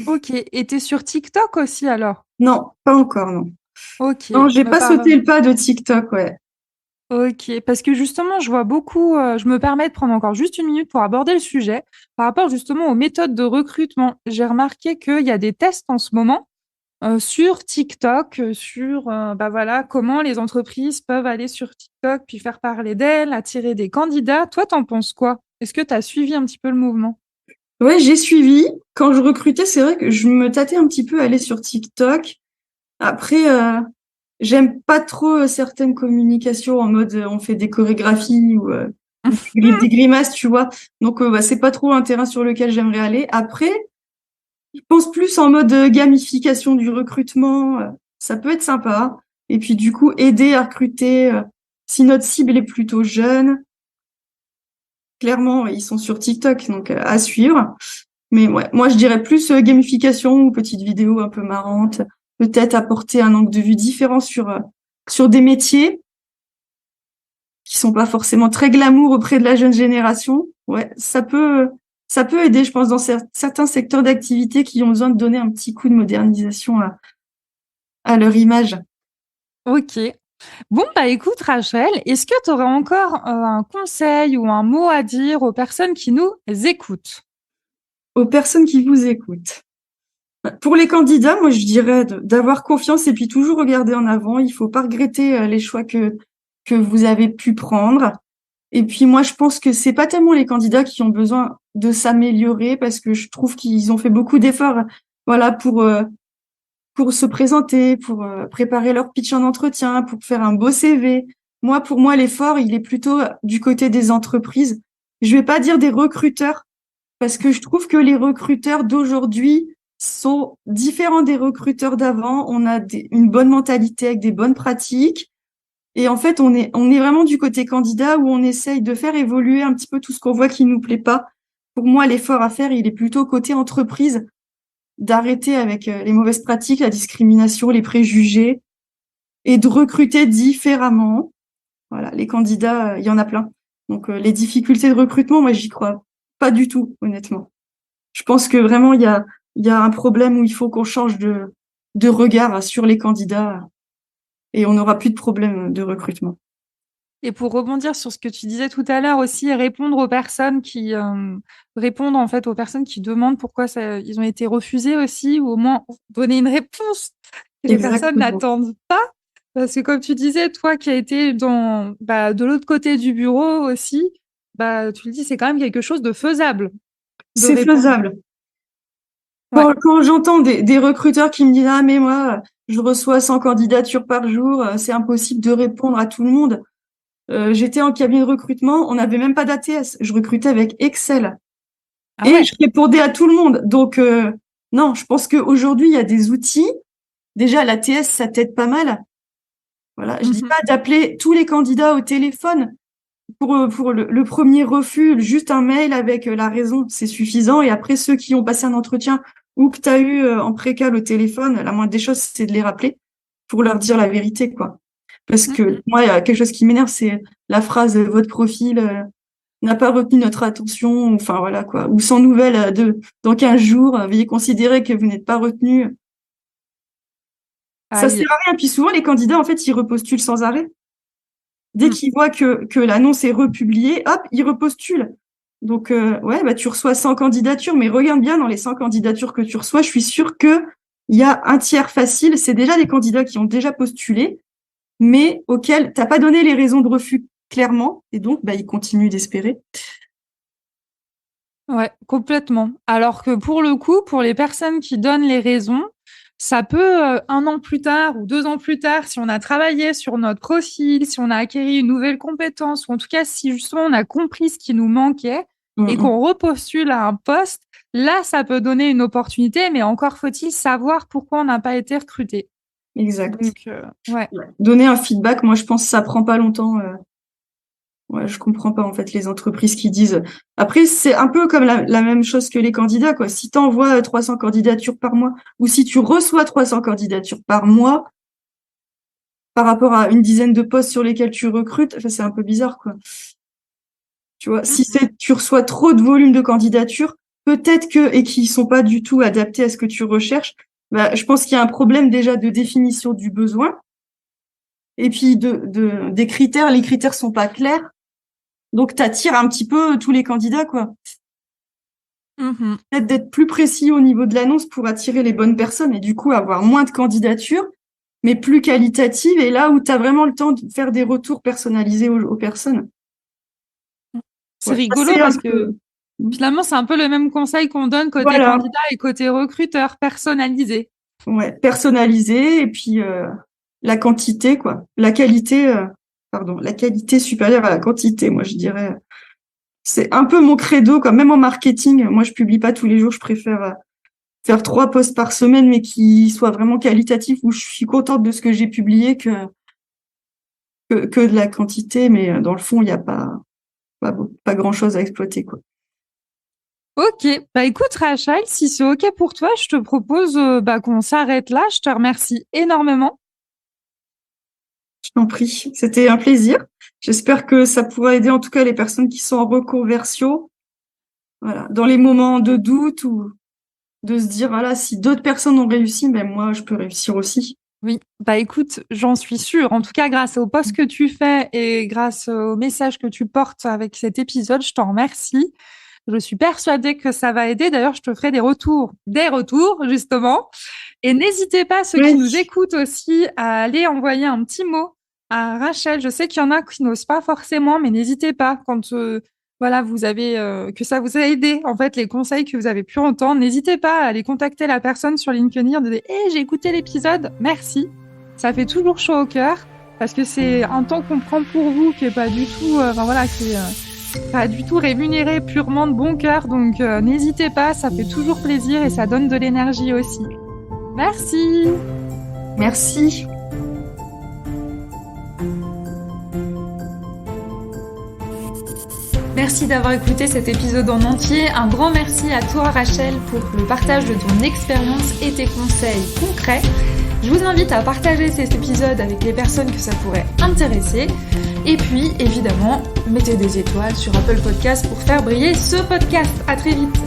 Ok. Et t'es sur TikTok aussi alors? Non, pas encore, non. Ok. Non, j'ai Me pas parle. sauté le pas de TikTok, ouais. Ok, parce que justement, je vois beaucoup, je me permets de prendre encore juste une minute pour aborder le sujet par rapport justement aux méthodes de recrutement. J'ai remarqué qu'il y a des tests en ce moment sur TikTok, sur bah voilà, comment les entreprises peuvent aller sur TikTok puis faire parler d'elles, attirer des candidats. Toi, t'en penses quoi? Est-ce que tu as suivi un petit peu le mouvement? Ouais, j'ai suivi. Quand je recrutais, c'est vrai que je me tâtais un petit peu à aller sur TikTok. Après, j'aime pas trop certaines communications en mode on fait des chorégraphies ou des grimaces, tu vois. Donc, bah, c'est pas trop un terrain sur lequel j'aimerais aller. Après, je pense plus en mode gamification du recrutement. Ça peut être sympa. Et puis, du coup, aider à recruter. Si notre cible est plutôt jeune, clairement, ils sont sur TikTok, donc à suivre. Mais ouais, moi, je dirais plus gamification ou petites vidéos un peu marrantes. Peut-être apporter un angle de vue différent sur des métiers qui sont pas forcément très glamour auprès de la jeune génération. Ouais, ça peut aider, je pense, dans certains secteurs d'activité qui ont besoin de donner un petit coup de modernisation à leur image. Ok. Bon, bah écoute, Rachel, est-ce que tu aurais encore un conseil ou un mot à dire aux personnes qui nous écoutent? Aux personnes qui vous écoutent. Pour les candidats, moi, je dirais d'avoir confiance et puis toujours regarder en avant. Il faut pas regretter les choix que vous avez pu prendre. Et puis moi, je pense que c'est pas tellement les candidats qui ont besoin de s'améliorer parce que je trouve qu'ils ont fait beaucoup d'efforts, voilà, pour se présenter, pour préparer leur pitch en entretien, pour faire un beau CV. Moi, pour moi, l'effort, il est plutôt du côté des entreprises. Je vais pas dire des recruteurs parce que je trouve que les recruteurs d'aujourd'hui sont différents des recruteurs d'avant. On a une bonne mentalité avec des bonnes pratiques. Et en fait, on est vraiment du côté candidat où on essaye de faire évoluer un petit peu tout ce qu'on voit qui nous plaît pas. Pour moi, l'effort à faire, il est plutôt côté entreprise, d'arrêter avec les mauvaises pratiques, la discrimination, les préjugés, et de recruter différemment. Voilà, les candidats, il y en a plein. Donc, les difficultés de recrutement, moi, j'y crois pas du tout, honnêtement. Je pense que vraiment, il y a un problème où il faut qu'on change de regard sur les candidats et on n'aura plus de problème de recrutement. Et pour rebondir sur ce que tu disais tout à l'heure aussi, répondre aux personnes qui répondre en fait aux personnes qui demandent pourquoi ils ont été refusés aussi, ou au moins donner une réponse que les personnes Exactement. n'attendent pas. Parce que comme tu disais, toi qui as été de l'autre côté du bureau aussi, bah, tu le dis, c'est quand même quelque chose de faisable de C'est répondre. faisable. Ouais. Quand j'entends des recruteurs qui me disent, ah, mais moi, je reçois 100 candidatures par jour, c'est impossible de répondre à tout le monde. J'étais en cabinet de recrutement, on n'avait même pas d'ATS. Je recrutais avec Excel Ah et ouais. je répondais à tout le monde. Donc, non, je pense qu'aujourd'hui, il y a des outils. Déjà, l'ATS, ça t'aide pas mal. Voilà, je dis Mhm. pas d'appeler tous les candidats au téléphone pour le premier refus, juste un mail avec la raison, c'est suffisant. Et après, ceux qui ont passé un entretien ou que tu as eu en précal au téléphone, la moindre des choses, c'est de les rappeler pour leur dire la vérité, quoi. Parce que Mhm. moi, il y a quelque chose qui m'énerve, c'est la phrase votre profil n'a pas retenu notre attention, enfin voilà quoi. Ou sans nouvelles dans 15 jours, veuillez considérer que vous n'êtes pas retenu. Ça Aïe. sert à rien. Puis souvent, les candidats, en fait, ils repostulent sans arrêt. Dès Mm. qu'ils voient que l'annonce est republiée, hop, ils repostulent. Donc, ouais, bah, tu reçois 100 candidatures, mais regarde bien dans les 100 candidatures que tu reçois, je suis sûre que il y a un tiers facile. C'est déjà des candidats qui ont déjà postulé, mais auxquels t'as pas donné les raisons de refus clairement, et donc, bah, ils continuent d'espérer. Ouais, complètement. Alors que pour le coup, pour les personnes qui donnent les raisons, ça peut, un an plus tard ou 2 ans plus tard, si on a travaillé sur notre profil, si on a acquéri une nouvelle compétence, ou en tout cas si justement on a compris ce qui nous manquait Mm, et mm. qu'on repostule à un poste, là, ça peut donner une opportunité, mais encore faut-il savoir pourquoi on n'a pas été recruté. Exact. Donc, ouais. Ouais. Donner un feedback, moi, je pense que ça prend pas longtemps. Ouais, je comprends pas en fait les entreprises qui disent. Après, c'est un peu comme la même chose que les candidats, quoi. Si tu envoies 300 candidatures par mois ou si tu reçois 300 candidatures par mois par rapport à une dizaine de postes sur lesquels tu recrutes, enfin, c'est un peu bizarre, quoi. Tu vois, si tu reçois trop de volume de candidatures, peut-être et qui sont pas du tout adaptés à ce que tu recherches, bah, je pense qu'il y a un problème déjà de définition du besoin. Et puis des critères, les critères sont pas clairs. Donc t'attires un petit peu tous les candidats, quoi. Peut-être d'être plus précis au niveau de l'annonce pour attirer les bonnes personnes et du coup avoir moins de candidatures, mais plus qualitatives, et là où tu as vraiment le temps de faire des retours personnalisés aux personnes. C'est rigolo parce que finalement, c'est un peu le même conseil qu'on donne côté candidat et côté recruteur, personnalisé. Ouais, personnalisé, et puis la quantité, quoi. La qualité supérieure à la quantité, moi je dirais. C'est un peu mon credo, quoi. Même en marketing, moi je publie pas tous les jours, je préfère faire 3 posts par semaine, mais qui soient vraiment qualitatifs, où je suis contente de ce que j'ai publié que de la quantité, mais dans le fond, il n'y a pas grand-chose à exploiter, quoi. Ok, bah écoute Rachel, si c'est ok pour toi, je te propose qu'on s'arrête là. Je te remercie énormément. Je t'en prie, c'était un plaisir. J'espère que ça pourra aider en tout cas les personnes qui sont en reconversion, voilà, dans les moments de doute, ou de se dire, voilà, si d'autres personnes ont réussi, ben moi, je peux réussir aussi. Oui, bah écoute, j'en suis sûre. En tout cas, grâce au post que tu fais et grâce au message que tu portes avec cet épisode, je t'en remercie. Je suis persuadée que ça va aider. D'ailleurs, je te ferai des retours, justement. Et n'hésitez pas, ceux qui nous écoutent aussi, à aller envoyer un petit mot à Rachel. Je sais qu'il y en a qui n'osent pas forcément, mais n'hésitez pas quand vous avez que ça vous a aidé, en fait, les conseils que vous avez pu entendre. N'hésitez pas à aller contacter la personne sur LinkedIn, de dire j'ai écouté l'épisode, merci. Ça fait toujours chaud au cœur parce que c'est un temps qu'on prend pour vous qui est pas du tout, pas du tout rémunéré, purement de bon cœur. Donc n'hésitez pas, ça fait toujours plaisir et ça donne de l'énergie aussi. Merci. Merci. Merci d'avoir écouté cet épisode en entier. Un grand merci à toi Rachel pour le partage de ton expérience et tes conseils concrets. Je vous invite à partager cet épisode avec les personnes que ça pourrait intéresser. Et puis, évidemment, mettez des étoiles sur Apple Podcasts pour faire briller ce podcast. À très vite.